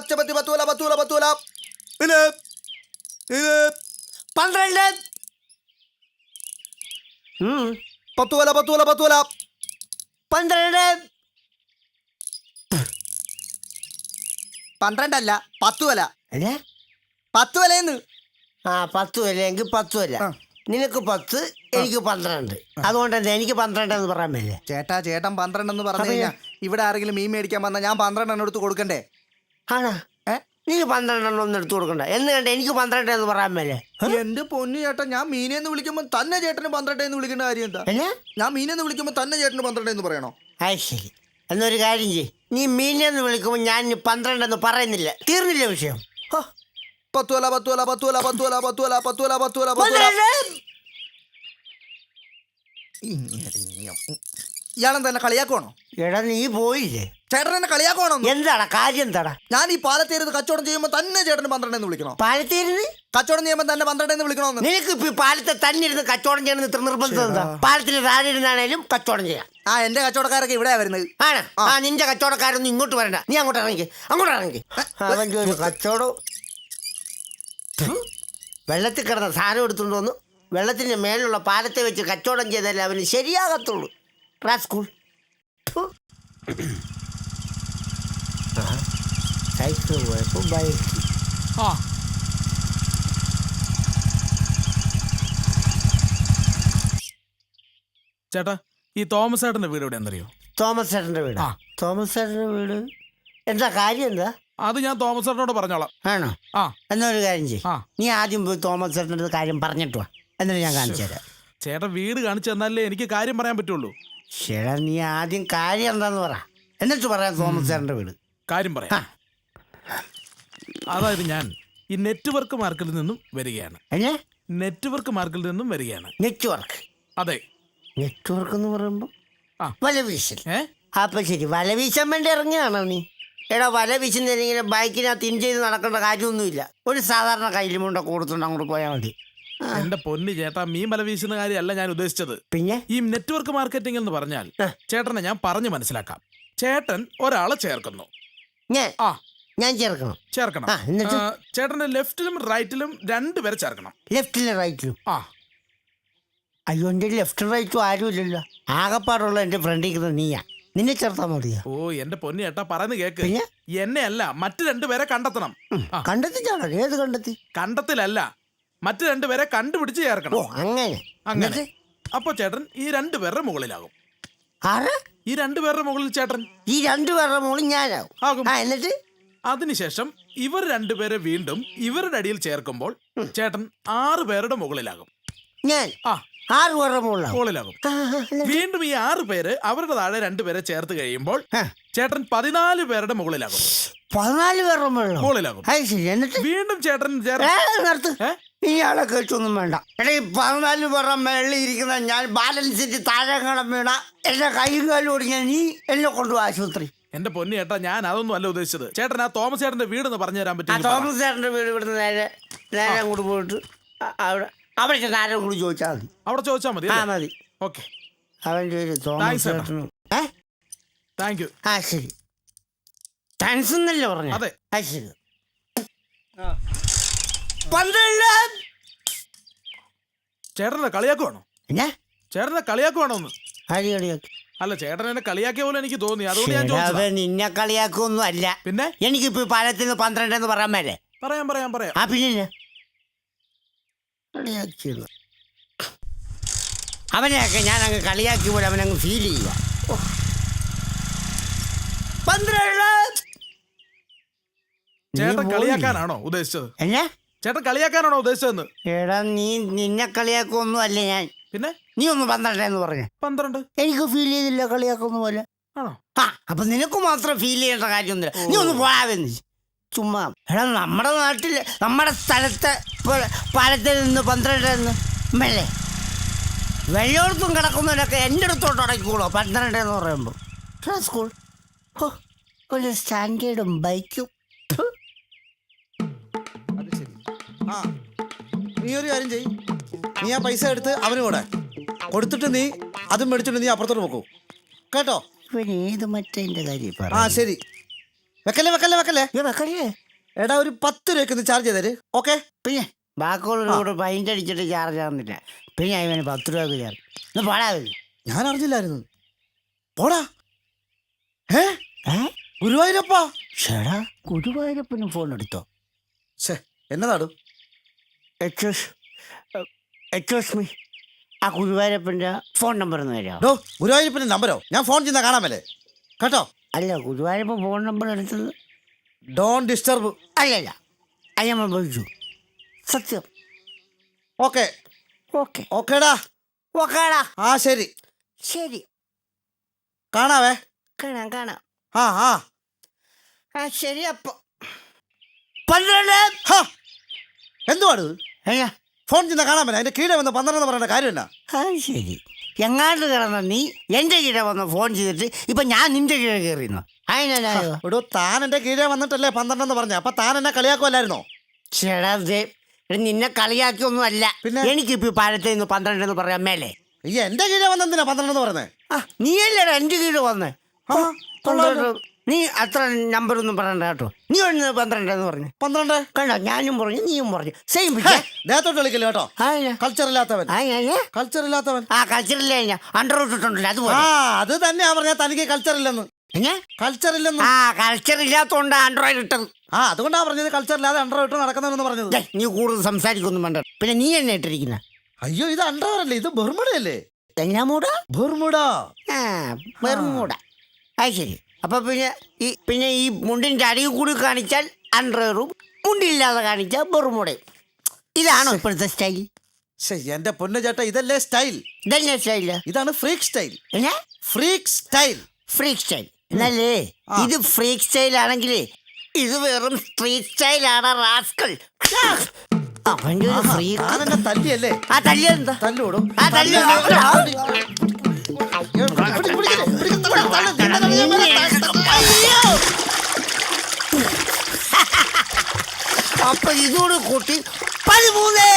പച്ചപ്പത്തി 10 കൊല 10 കൊല 10 കൊല. ഇത് 12. 10 കൊല 10 കൊല 10 കൊല. 12. 12 അല്ല 10 കൊല. അല്ലേ 10 കൊലയെന്ന്. 10 വരെ എങ്കിൽ 10 വരെ. നിനക്ക് 10, എനിക്ക് 12. അതുകൊണ്ട് തന്നെ എനിക്ക് 12 എന്ന് പറയാൻ പറ്റില്ലേ? ചേട്ടൻ 12 എന്ന് പറഞ്ഞു കഴിഞ്ഞാൽ ഇവിടെ ആരെങ്കിലും മീൻ മേടിക്കാൻ വന്നാൽ ഞാൻ 12 എണ്ണം എടുത്ത് കൊടുക്കണ്ടേ? ആണോ? നീ 12 ഒന്നും എടുത്തു കൊടുക്കണ്ട എന്ന് കണ്ട എനിക്ക് 12 എന്ന് പറയാൻ പറ്റില്ലേ? എന്റെ പൊന്നു ചേട്ടാ, ഞാൻ മീനെന്ന് വിളിക്കുമ്പോൾ തന്നെ ചേട്ടന് 12 എന്ന് വിളിക്കേണ്ട കാര്യം എന്താ? ഞാൻ മീനെന്ന് വിളിക്കുമ്പോൾ തന്നെ ചേട്ടന് 12 എന്ന് പറയണോ? ശരി, എന്നൊരു കാര്യം ചെയ്യ്. നീ മീനെന്ന് വിളിക്കുമ്പോൾ ഞാൻ 12 എന്ന് പറയുന്നില്ല. തീർന്നില്ല വിഷയം. 10 കൊല 10 കൊല 10 കൊല 10 കൊല 10 കൊല 10 കൊല 10 കൊല 10 കൊല. ഇയാളെ തന്നെ കളിയാക്കുവാണോ? എടാ നീ പോയില്ലേ? ചേട്ടൻ എന്നെ കളിയാക്കുവാണോ? എന്താടാ കാര്യം? എന്താടാ? ഞാൻ ഈ പാലത്തേരുത് കച്ചവടം ചെയ്യുമ്പോൾ തന്നെ ചേട്ടന് 12 എന്ന് വിളിക്കണോ? പാലത്തേരുന്ന് കച്ചവടം ചെയ്യുമ്പോൾ തന്നെ 12 എന്ന് വിളിക്കണോന്ന്? നിനക്ക് ഇപ്പൊ പാലത്തെ തന്നെ ഇരുന്ന് കച്ചവടം ചെയ്യണമെന്ന് ഇത്ര നിർബന്ധം എന്താ? പാലത്തിന് താഴെ ഇരുന്നാണേലും കച്ചവടം ചെയ്യാം. എന്റെ കച്ചവടക്കാരൊക്കെ ഇവിടെ വരുന്നത്. ആണ്. നിന്റെ കച്ചവടക്കാരൊന്നും ഇങ്ങോട്ട് വരണ്ട. നീ അങ്ങോട്ട് ഇറങ്ങി. അവൻ്റെ ഒരു കച്ചവടം. വെള്ളത്തിൽ കിടന്ന സാധനം എടുത്തുകൊണ്ട് വന്നു വെള്ളത്തിന്റെ മേലുള്ള പാലത്തെ വെച്ച് കച്ചവടം ചെയ്താലേ അവന് ശരിയാകത്തുള്ളൂ. സ്കൂൾ സൈക്കിൾ പോയപ്പോ ബൈക്ക്. ചേട്ടാ, ഈ തോമസ് ചേട്ടന്റെ വീട് എവിടെ എന്നറിയോ? തോമസ് ചേട്ടന്റെ വീട്? തോമസ് ചേട്ടന്റെ വീട് എന്താ കാര്യം? എന്താ അത് ഞാൻ തോമസ് ചേട്ടനോട് പറഞ്ഞോളാം. ആണോ? എന്നൊരു കാര്യം ചെയ്യ്. നീ ആദ്യം പോയി തോമസ് ചേട്ടൻ്റെ കാര്യം പറഞ്ഞിട്ട് വാ, എന്നിട്ട് ഞാൻ കാണിച്ചു തരാം. ചേട്ടൻ വീട് കാണിച്ചു തന്നാലേ എനിക്ക് കാര്യം പറയാൻ പറ്റുള്ളൂ. ചേട്ടാ നീ ആദ്യം കാര്യം എന്താന്ന് പറ, എന്നിട്ട് പറയാം തോമസ് ചേട്ടൻ്റെ വീട്. കാര്യം പറയാം. അതായത് ഞാൻ ഈ നെറ്റ്വർക്ക് മാർക്കറ്റിൽ നിന്നും വരികയാണ്. നെറ്റ്വർക്ക് മാർക്കറ്റിൽ നിന്നും വരികയാണ്. നെറ്റ്വർക്ക്? അതെ. നെറ്റ്വർക്ക് എന്ന് പറയുമ്പോ വലവീശൽ. അപ്പൊ ശരി, വലവീശാൻ വേണ്ടി ഇറങ്ങിയാണോ നീ? എടാ, വല വീശുന്നതിങ്ങനെ ബൈക്കിനകത്ത് ഇൻ ചെയ്ത് നടക്കേണ്ട കാര്യമൊന്നുമില്ല. ഒരു സാധാരണ കയ്യിലുമുണ്ട കൊടുത്തുകൊണ്ട് അങ്ങോട്ട് പോയാൽ മതി. എന്റെ പൊന്ന് ചേട്ടാ, മീൻ വല വീശുന്ന കാര്യമല്ല ഞാൻ ഉദ്ദേശിച്ചത്. പിന്നെ ഈ നെറ്റ്വർക്ക് മാർക്കറ്റിംഗ് എന്ന് പറഞ്ഞാൽ ചേട്ടനെ ഞാൻ പറഞ്ഞു മനസ്സിലാക്കാം. ചേട്ടൻ ഒരാളെ ചേർക്കുന്നു. ഞാൻ ചേർക്കണം? ചേട്ടന്റെ ലെഫ്റ്റിലും റൈറ്റിലും 2 പേരെ ചേർക്കണം. ലെഫ്റ്റിലും റൈറ്റിലും? അയ്യോ, എന്റെ ലെഫ്റ്റും റൈറ്റും ആരും ഇല്ലല്ലോ. ആകപ്പാടുള്ള എന്റെ ഫ്രണ്ടിൽ നീയാ. നിന്നെ ചേർത്താ മതിയാ? ഓ എന്റെ പൊന്നു ചേട്ടാ, പറയുന്ന കേക്ക്. എന്നെ അല്ല, മറ്റു 2 പേരെ കണ്ടെത്തണം. കണ്ടെത്തിച്ചാണോ? ഏത് കണ്ടെത്തി? കണ്ടെത്തിലല്ല, മറ്റു 2 പേരെ കണ്ടുപിടിച്ച് ചേർക്കണം. അങ്ങനെ. അപ്പൊ ചേട്ടൻ ഈ 2 പേരുടെ മുകളിലാകും. ഈ 2 പേരുടെ മുകളിൽ ചേട്ടൻ? ഈ 2 പേരുടെ മുകളിൽ ഞാനാകും. എന്നിട്ട് അതിനുശേഷം ഇവർ 2 പേരെ വീണ്ടും ഇവരുടെ അടിയിൽ ചേർക്കുമ്പോൾ ചേട്ടൻ 6 പേരുടെ മുകളിലാകും. ഞാൻ 6 പേരുടെ മുകളിലാകും. വീണ്ടും ഈ 6 പേര് അവരുടെ താഴെ 2 പേരെ ചേർത്ത് കഴിയുമ്പോൾ ചേട്ടൻ 14 പേരുടെ മുകളിലാകും. 14 പേരുടെ മുകളിലാകും. വീണ്ടും ചേട്ടൻ ഇയാളെ കേട്ടൊന്നും വേണ്ട. എടാ, ഈ 14 പേരുടെ മേളിൽ ഇരിക്കുന്ന ഞാൻ ബാലൻസിന്റെ താഴെങ്ങണം വീണ എന്റെ കൈയും കാലും ഓടിക്കാൻ നീ എന്നെ കൊണ്ടുപോകും ആശുപത്രി. എന്റെ പൊന്നി ചേട്ടാ, ഞാൻ അതൊന്നും അല്ല ഉദ്ദേശിച്ചത്. ചേട്ടൻ ആ തോമസ് ചേട്ടന്റെ വീട് എന്ന് പറഞ്ഞു തരാൻ പറ്റും? തോമസ് ചേട്ടന്റെ വീട് ഇവിടുന്ന് നേരെ അങ്ങോട്ട് പോയിട്ട് അവിടെ ആരും കൂടി ചോദിച്ചാൽ മതി. അവിടെ ചോദിച്ചാൽ മതി? മതി. ഓക്കെ. അവൻ്റെ പേര് തോമസ് ചേട്ടൻ. Thank you. ശരി. താങ്ക്സ് എന്നല്ലേ പറഞ്ഞു? അതെ. ശരി. ചേട്ടനെ കളിയാക്കുവാണോ? ചേട്ടനെ കളിയാക്കുവാണോ? ഒന്ന് അല്ല, ചേട്ടൻ എന്നെ കളിയാക്കിയ പോലെ എനിക്ക് തോന്നി, അതുകൊണ്ട് ഞാൻ ചോദിച്ചത്. നിന്നെ കളിയാക്കൊന്നും അല്ല. പിന്നെ എനിക്കിപ്പോ പാലത്തിന് 12 എന്ന് പറയാൻ മേലെ? പറയാം. പിന്നെ അവനെയൊക്കെ ഞാൻ അങ്ങ് കളിയാക്കി പോലെ അവനങ്ങ് ഫീൽ ചെയ്യുക. 12. ചേട്ടൻ കളിയാക്കാനാണോ ഉദ്ദേശിച്ചത്? ചേട്ടൻ കളിയാക്കാനാണോ ഉദ്ദേശിച്ചതെന്ന്? എടാ, നിന്നെ കളിയാക്കൊന്നും അല്ല ഞാൻ. പിന്നെ നീ ഒന്ന് 12 എന്ന് പറഞ്ഞ? 12 എനിക്ക് ഫീൽ ചെയ്തില്ല കളിയാക്കൊന്നും പോലെ. അപ്പൊ നിനക്ക് മാത്രം ഫീൽ ചെയ്യേണ്ട കാര്യമൊന്നുമില്ല. നീ ഒന്ന് പോയാവെന്ന് ചുമ്മാ. എടാ, നമ്മുടെ നാട്ടില് നമ്മുടെ സ്ഥലത്ത് പാലത്തിൽ നിന്ന് 12 എന്ന് മേലെ വെള്ളോടത്തും കിടക്കുന്നവരൊക്കെ എൻ്റെ അടുത്തോട്ട് അടയ്ക്കൂളോ 12 എന്ന് പറയുമ്പോൾ? സ്കൂൾ ഒരു സ്റ്റാൻഡേർഡും ബൈക്കും. നീ ഒരു കാര്യം ചെയ്യ്, നീ ആ പൈസ എടുത്ത് അവന് കൊടുത്തിട്ട് നീ അതും മേടിച്ചിട്ട് നീ അപ്പുറത്തോട്ട് പോക്കൂ കേട്ടോ. ഇവൻ ഏത് മറ്റേ കാര്യം? ശരി. വെക്കല്ലേ വെക്കല്ലേ എടാ ഒരു 10 രൂപയ്ക്ക് ഒന്ന് ചാർജ് ചെയ്തേര്. ഓക്കെ പിന്നെ ബാക്കിയുള്ളവരോട് പൈൻ്റ് അടിച്ചിട്ട് ചാർജ് ആവുന്നില്ല. പിന്നെ അവന് 10 രൂപ ചാർജ് ഒന്ന് പാടാവില്ല. ഞാൻ അറിഞ്ഞില്ലായിരുന്നു. പോടാ. ഗുരുവായൂരപ്പാ. ചേടാ ഗുരുവായൂരപ്പനും ഫോൺ എടുത്തോ? എന്നതാടും എക്സ്ക്യൂസ് മീ, ആ ഗുരുവായൂരപ്പൻ്റെ ഫോൺ നമ്പർ ഒന്ന് തരാമോ? ഡോ ഗുരുവായൂരപ്പൻ്റെ നമ്പരോ? ഞാൻ ഫോൺ ചെയ്യുന്ന കാണാൻ മേലെ കേട്ടോ. അല്ല ഗുരുവായൂരപ്പൻ ഫോൺ നമ്പർ എടുത്തത്. Don't disturb. അല്ലല്ല അയ്യമ്മ വിളിച്ചു. സത്യം. ഓക്കെ ഓക്കെ ഓക്കേടാ. ഓക്കേടാ. ആ ശരി ശരി കാണാവേ. കാണാം കാണാം. ആ ആ ആ ശരി. അപ്പൊ 12. എന്തുവാണ് അയ്യാ ഫോൺ ചെയ്യുന്ന കാണാൻ മേലെ? അതിന്റെ കീഴെ വന്ന് 12 എന്ന് പറയേണ്ട കാര്യം എന്നാ? അത് ശരി. എങ്ങാണ്ട് കിടന്ന നീ എൻ്റെ കീഴെ വന്ന് ഫോൺ ചെയ്തിട്ട് ഇപ്പൊ ഞാൻ നിന്റെ കീഴെ കയറിയുന്നു. അതിനല്ലോ ഇവിടെ താൻ എന്റെ കീഴെ വന്നിട്ടല്ലേ 12 എന്ന് പറഞ്ഞ. അപ്പൊ താൻ എന്നെ കളിയാക്കുമല്ലായിരുന്നോ? ചേടാ നിന്നെ കളിയാക്കിയൊന്നും അല്ല. പിന്നെ? എനിക്കിപ്പോ പാലത്തിൽ നിന്ന് 12 എന്ന് പറയാൻ മേലെ. ഈ എന്റെ കീഴെ വന്നെന്തിനാ 12 എന്ന് പറഞ്ഞേ? ആ നീയല്ലേടാ എൻ്റെ കീഴ് വന്ന്. നീ അത്ര നമ്പറൊന്നും പറയണ്ട കേട്ടോ. നീ ഒന്ന് 12 എന്ന് പറഞ്ഞു. 12 കണ്ടോ, ഞാനും പറഞ്ഞു നീയും പറഞ്ഞു. സെയിം ദേഹത്തോട്ട് കളിക്കില്ല കേട്ടോ. കൾച്ചർ ഇല്ലാത്തവൻ. കൾച്ചർ ഇല്ലാത്തവൻ. ആ കൾച്ചറില്ല ഞാൻ അണ്ടർ ഇട്ടിട്ടുണ്ടല്ലോ അതുപോലെ. ആ അത് തന്നെയാ പറഞ്ഞ തനിക്ക് കൾച്ചർ ഇല്ലെന്ന്. കൾച്ചർ ഇല്ലെന്ന്. ആ കൾച്ചർ ഇല്ലാത്തോണ്ട് ആൻഡ്രോയിഡ് ഇട്ടത്. ആ അതുകൊണ്ടാ പറഞ്ഞത് കൾച്ചർ ഇല്ലാതെ അണ്ടർ ഇട്ട് നടക്കുന്നവരെന്ന് പറഞ്ഞത്. നീ കൂടുതൽ സംസാരിക്കൊന്നും വേണ്ട. പിന്നെ നീ എന്നെ ഇട്ടിരിക്കുന്ന. അയ്യോ ഇത് അണ്ടർ അല്ലേ, ഇത് ബെർമുഡയല്ലേ? എന്നാ മൂട? ബെർമുഡ. ആ ബെർമുഡ. അത് ശരി. അപ്പൊ പിന്നെ ഈ മുണ്ടിന്റെ അടിയിൽ കൂടി കാണിച്ചാൽ അണ്ടറും മുണ്ടില്ലാതെ കാണിച്ചാൽ ബെർമുഡയും. ഇതാണോ ഇപ്പോഴത്തെ സ്റ്റൈൽ? എന്റെ പൊന്നു ചേട്ടാ ഇതല്ലേ സ്റ്റൈൽ? ഇതല്ലേ സ്റ്റൈൽ? ഇതാണ് ഫ്രീക്ക് സ്റ്റൈൽ. എന്നാ ഫ്രീക്ക് സ്റ്റൈൽ? ഫ്രീക്ക് സ്റ്റൈൽ എന്നല്ലേ ഇത്? ഫ്രീക്ക് സ്റ്റൈൽ ആണെങ്കിൽ ഇത് വെറും സ്ട്രീറ്റ് സ്റ്റൈലാണ് റാസ്കൽ. അവന്റെ ഒരു ഫ്രീക്ക് തല്ലിയല്ലേ? ആ തല്ലിയെന്താ? തല്ലോടും. ആ തല്ലി അപ്പൊ ഇതോട് കൂട്ടി 13.